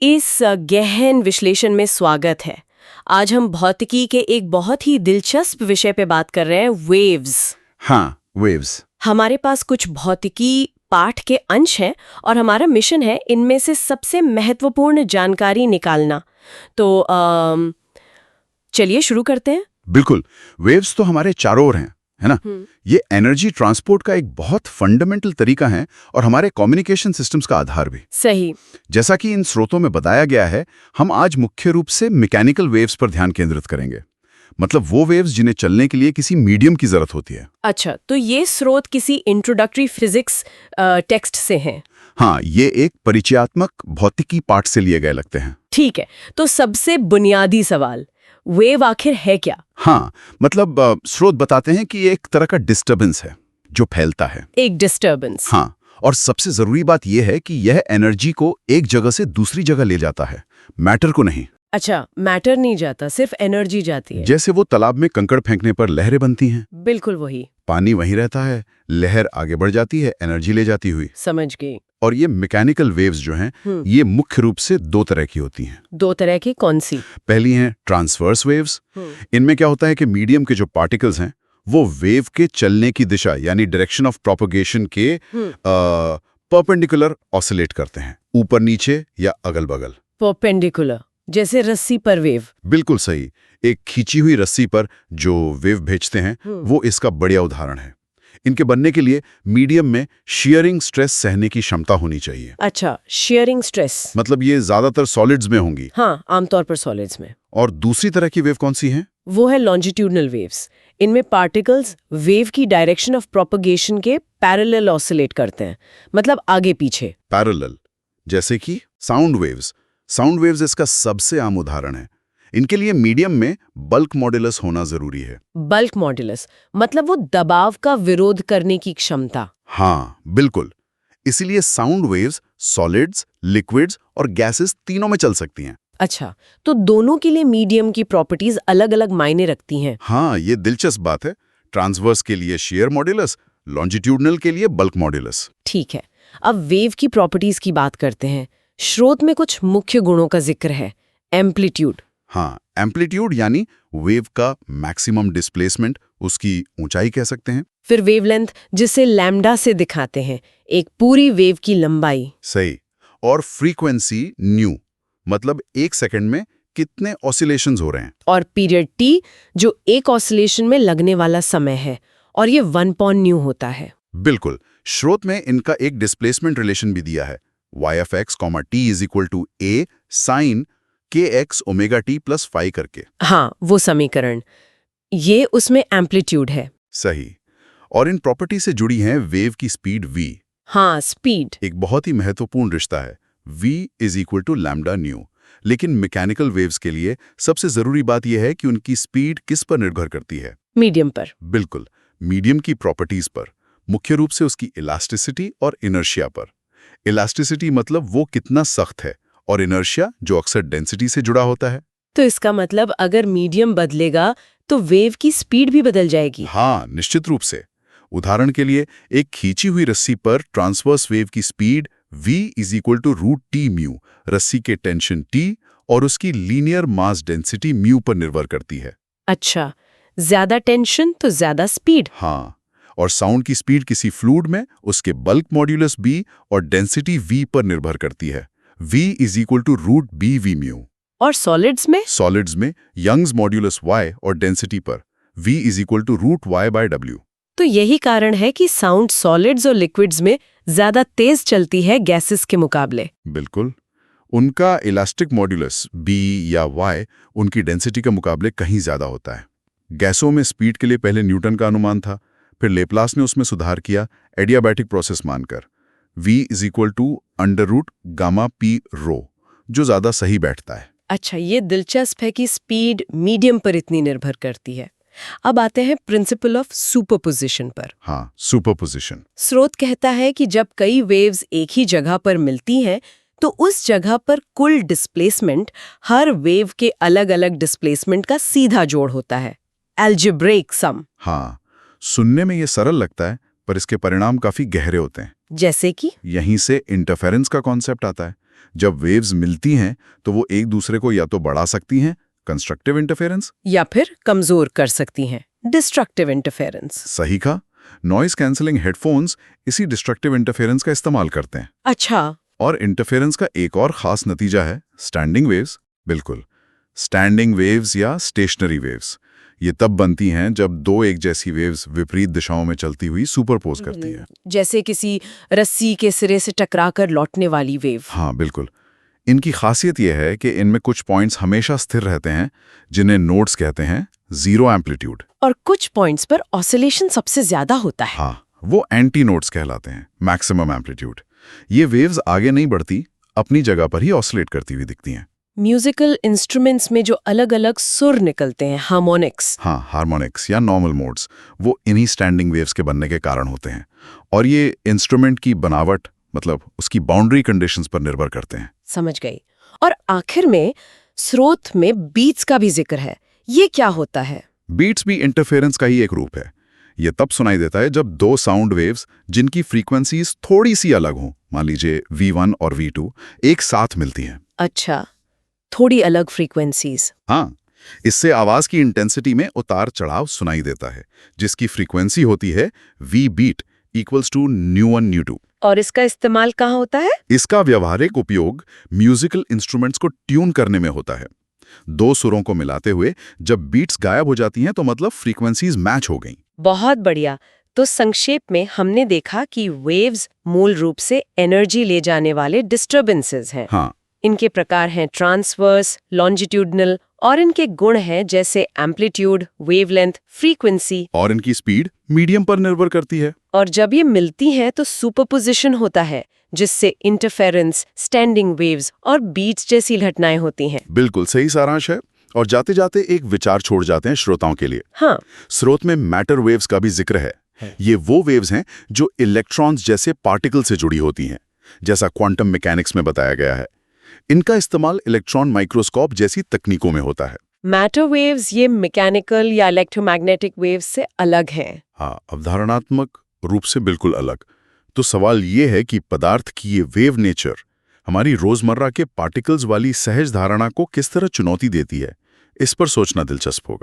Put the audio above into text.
इस गहन विश्लेषण में स्वागत है। आज हम भौतिकी के एक बहुत ही दिलचस्प विषय पे बात कर रहे हैं, वेव्स। हाँ, वेव्स। हमारे पास कुछ भौतिकी पाठ के अंश हैं और हमारा मिशन है इनमें से सबसे महत्वपूर्ण जानकारी निकालना। तो चलिए शुरू करते हैं। बिल्कुल। वेव्स तो हमारे चारों ओर हैं, है ना? ये एनर्जी ट्रांसपोर्ट का एक बहुत फंडामेंटल तरीका है और हमारे कम्युनिकेशन सिस्टम्स का आधार भी। सही। जैसा कि इन स्रोतों में बताया गया है, हम आज मुख्य रूप से मैकेनिकल वेव्स पर ध्यान केंद्रित करेंगे। मतलब वो वेव्स जिन्हें चलने के लिए किसी मीडियम की जरूरत होती है। अच्छा, तो ये स्रोत किसी इंट्रोडक्टरी फिजिक्स टेक्स्ट से हैं? हाँ, ये एक परिचयात्मक भौतिकी पाठ से लिए गए लगते हैं। ठीक है, तो सबसे बुनियादी सवाल, वेव आखिर है क्या? हाँ, मतलब स्रोत बताते हैं कि ये एक तरह का डिस्टर्बेंस है जो फैलता है। एक डिस्टर्बेंस। हाँ, और सबसे जरूरी बात यह है कि यह एनर्जी को एक जगह से दूसरी जगह ले जाता है, मैटर को नहीं। अच्छा, मैटर नहीं जाता, सिर्फ एनर्जी जाती है। जैसे वो तालाब में कंकड़ फेंकने पर लहरें बनती हैं। बिल्कुल वही। पानी वहीं रहता है, लहर आगे बढ़ जाती है, एनर्जी ले जाती हुई। समझ गई। और ये मैकेनिकल वेव्स जो हैं, ये मुख्य रूप से दो तरह की होती हैं। दो तरह की कौन सी? पहली हैं ट्रांसवर्स वेव्स। इनमें क्या होता है कि मीडियम के जो पार्टिकल्स हैं वो वेव के चलने की दिशा यानी डायरेक्शन ऑफ प्रोपगेशन के परपेंडिकुलर ऑसिलेट करते हैं, ऊपर नीचे या अगल बगल। परपेंडिकुलर, जैसे रस्सी पर वेव। बिल्कुल सही। एक खींची हुई रस्सी पर जो वेव भेजते हैं वो इसका बढ़िया उदाहरण है। इनके बनने के लिए मीडियम में शियरिंग स्ट्रेस सहने की क्षमता होनी चाहिए। अच्छा, शियरिंग स्ट्रेस। मतलब ये ज्यादातर सॉलिड्स में होंगी। हाँ, आमतौर पर सॉलिड्स में। और दूसरी तरह की वेव कौन सी है? वो है लॉन्जिट्यूडनल वेव्स। इनमें पार्टिकल्स वेव की डायरेक्शन ऑफ प्रोपगेशन के पैरेलल ऑसिलेट करते हैं, मतलब आगे पीछे। पैरेलल, जैसे कि साउंड वेव्स। साउंड वेव्स इसका सबसे आम उदाहरण है। इनके लिए मीडियम में बल्क मॉड्यूलस होना जरूरी है। बल्क मॉड्यूलस मतलब वो दबाव का विरोध करने की क्षमता। हाँ, बिल्कुल। इसीलिए साउंड वेव्स सॉलिड्स, लिक्विड्स और गैसेस तीनों में चल सकती हैं। अच्छा, तो दोनों के लिए मीडियम की प्रॉपर्टीज अलग-अलग मायने रखती हैं। हाँ, ये दिलचस्प बात है। ट्रांसवर्स के लिए शियर मॉड्यूलस, लॉन्जिट्यूडनल के लिए बल्क मॉड्यूलस। ठीक है, अब वेव की प्रॉपर्टीज की बात करते हैं। स्रोत में कुछ मुख्य गुणों का जिक्र है। एम्पलीट्यूड। हाँ, एम्पलीट्यूड यानी वेव का मैक्सिमम डिस्प्लेसमेंट, उसकी ऊंचाई कह सकते हैं। फिर वेवलेंथ, जिसे लैम्डा से दिखाते हैं, एक पूरी वेव की लंबाई। सही। और फ्रीक्वेंसी न्यू, मतलब एक सेकंड में कितने ऑसिलेशंस हो रहे हैं। और पीरियड टी, जो एक ऑसिलेशन में लगने वाला समय है, और ये 1 पॉइंट न्यू होता है। बिल्कुल। स्रोत में इनका एक डिस्प्लेसमेंट रिलेशन भी दिया है, y(x, t = a sin kx omega t + phi करके। हाँ, वो समीकरण, ये उसमें एम्पलीट्यूड है। सही। और इन प्रॉपर्टी से जुड़ी हैं वेव की स्पीड v। हाँ, स्पीड एक बहुत ही महत्वपूर्ण रिश्ता है, v = लैम्डा न्यू। लेकिन मैकेनिकल वेव्स के लिए सबसे जरूरी बात यह है कि उनकी स्पीड किस पर निर्भर करती है? मीडियम पर। बिल्कुल, मीडियम की प्रॉपर्टीज पर, मुख्य रूप से उसकी इलास्टिसिटी और इनर्शिया पर। इलास्टिसिटी मतलब वो कितना सख्त है, और इनर्शिया जो अक्सर डेंसिटी से जुड़ा होता है। तो इसका मतलब अगर मीडियम बदलेगा तो वेव की स्पीड भी बदल जाएगी। हाँ, निश्चित रूप से। उदाहरण के लिए एक खींची हुई रस्सी पर ट्रांसवर्स वेव की स्पीड v = √T μ रस्सी के टेंशन T और उसकी लीनियर मास डेंसिटी μ पर निर्भर करती है। अच्छा, ज्यादा टेंशन तो ज्यादा स्पीड। हाँ, और साउंड की स्पीड किसी फ्लूइड में उसके बल्क मॉड्यूलस b और डेंसिटी v पर निर्भर करती है। v = √BV μ। और सॉलिड्स में? सॉलिड्स में यंग्स मॉड्यूलस y और डेंसिटी पर v = √Y/W। तो यही कारण है कि साउंड सॉलिड्स और लिक्विड्स में ज्यादा तेज चलती है गैसेस के मुकाबले। बिल्कुल। उनका इलास्टिक मॉड्यूलस b या y उनकी डेंसिटी के मुकाबले कहीं ज्यादा होता है। गैसों में स्पीड के लिए पहले न्यूटन का अनुमान था, फिर लेप्लास ने उसमें सुधार किया एडियाबैटिक प्रोसेस मानकर, v = √γp ρ, जो ज्यादा सही बैठता है। अच्छा, ये दिलचस्प है कि स्पीड मीडियम पर इतनी निर्भर करती है। अब आते हैं प्रिंसिपल ऑफ सुपरपोजिशन पर। हाँ, सुपरपोजिशन। स्रोत कहता है कि जब कई वेव्स एक ही जगह पर मिलती हैं तो उस जगह पर कुल डिस्प्लेसमेंट हर वेव के अलग-अलग डिस्प्लेसमेंट का सीधा जोड़ होता है, अलजेब्रिक सम। हाँ, सुनने में ये सरल लगता है, पर इसके परिणाम काफी गहरे होते हैं। जैसे कि यहीं से इंटरफेरेंस का कॉन्सेप्ट आता है। जब वेव्स मिलती हैं तो वो एक दूसरे को या तो बढ़ा सकती हैं, कंस्ट्रक्टिव इंटरफेरेंस, या फिर कमजोर कर सकती हैं, डिस्ट्रक्टिव इंटरफेरेंस। सही कहा। नॉइज कैंसलिंग हेडफोन्स इसी डिस्ट्रक्टिव इंटरफेरेंस का इस्तेमाल करते हैं। अच्छा। और इंटरफेरेंस का एक और खास नतीजा है स्टैंडिंग वेव्स। बिल्कुल, स्टैंडिंग वेव्स या स्टेशनरी वेव्स ये तब बनती हैं जब दो एक जैसी वेव्स विपरीत दिशाओं में चलती हुई सुपरपोज करती हैं। जैसे किसी रस्सी के सिरे से टकराकर लौटने वाली वेव। हाँ बिल्कुल। इनकी खासियत यह है कि इनमें कुछ पॉइंट्स हमेशा स्थिर रहते हैं, जिन्हें नोड्स कहते हैं, जीरो एम्पलीट्यूड। और कुछ पॉइंट्स पर ऑसिलेशन सबसे ज्यादा होता है। हाँ, वो एंटी नोड्स कहलाते हैं, मैक्सिमम एम्पलीट्यूड। ये वेव्स आगे नहीं बढ़ती, अपनी जगह पर ही ऑसिलेट करती हुई दिखती हैं। म्यूजिकल इंस्ट्रूमेंट्स में जो अलग-अलग सुर निकलते हैं, हार्मोनिक्स। हाँ, हार्मोनिक्स या नॉर्मल मोड्स, वो इन्हीं स्टैंडिंग वेव्स के बनने के कारण होते हैं। और ये इंस्ट्रूमेंट की बनावट, मतलब उसकी बाउंड्री कंडीशंस पर निर्भर करते हैं। समझ गई। और आखिर में स्रोत में बीट्स का भी जिक्र है। ये क्या होता है? बीट्स भी इंटरफेरेंस का ही एक रूप है। ये तब सुनाई देता है जब दो साउंड वेव्स जिनकी फ्रीक्वेंसीज थोड़ी सी अलग हों, मान लीजिए V1 और V2, एक साथ मिलती हैं। अच्छा, थोड़ी अलग फ्रीक्वेंसीज। हाँ, इससे आवाज की इंटेंसिटी में उतार चढ़ाव सुनाई देता है, जिसकी फ्रीक्वेंसी होती है V beat equals to nu1 nu2। और इसका इस्तेमाल कहाँ होता है? इसका व्यावहारिक उपयोग म्यूजिकल इंस्ट्रूमेंट्स को ट्यून करने में होता है। दो सुरों को मिलाते हुए जब बीट्स गायब हो जाती हैं तो मतलब फ्रीक्वेंसीज मैच हो गईं। बहुत बढ़िया। तो संक्षेप में हमने देखा कि वेव्स मूल रूप से एनर्जी ले जाने वाले डिस्टर्बेंसेस हैं। हाँ, इनके प्रकार हैं ट्रांसवर्स, लॉन्जिट्यूडनल, और इनके गुण हैं जैसे एम्पलीट्यूड, वेवलेंथ, फ्रीक्वेंसी। और इनकी स्पीड मीडियम पर निर्भर करती है। और जब ये मिलती हैं तो सुपरपोजिशन होता है, जिससे इंटरफेरेंस, स्टैंडिंग वेव्स और बीट्स जैसी घटनाएं होती हैं। बिल्कुल सही सारांश है। और जाते जाते एक विचार छोड़ जाते हैं श्रोताओं के लिए। हाँ, स्रोत में मैटर वेव्स का भी जिक्र है। ये वो वेव्स हैं जो इलेक्ट्रॉन्स जैसे पार्टिकल से जुड़ी होती हैं, जैसा क्वांटम मैकेनिक्स में बताया गया है। इनका इस्तेमाल इलेक्ट्रॉन माइक्रोस्कोप जैसी तकनीकों में होता है। मैटर वेव्स ये मैकेनिकल या इलेक्ट्रोमैग्नेटिक वेव्स से अलग हैं। हाँ, अवधारणात्मक रूप से बिल्कुल अलग। तो सवाल ये है कि पदार्थ की ये वेव नेचर हमारी रोजमर्रा के पार्टिकल्स वाली सहज धारणा को किस तरह चुनौती देती है। इस पर सोचना दिलचस्प होगा।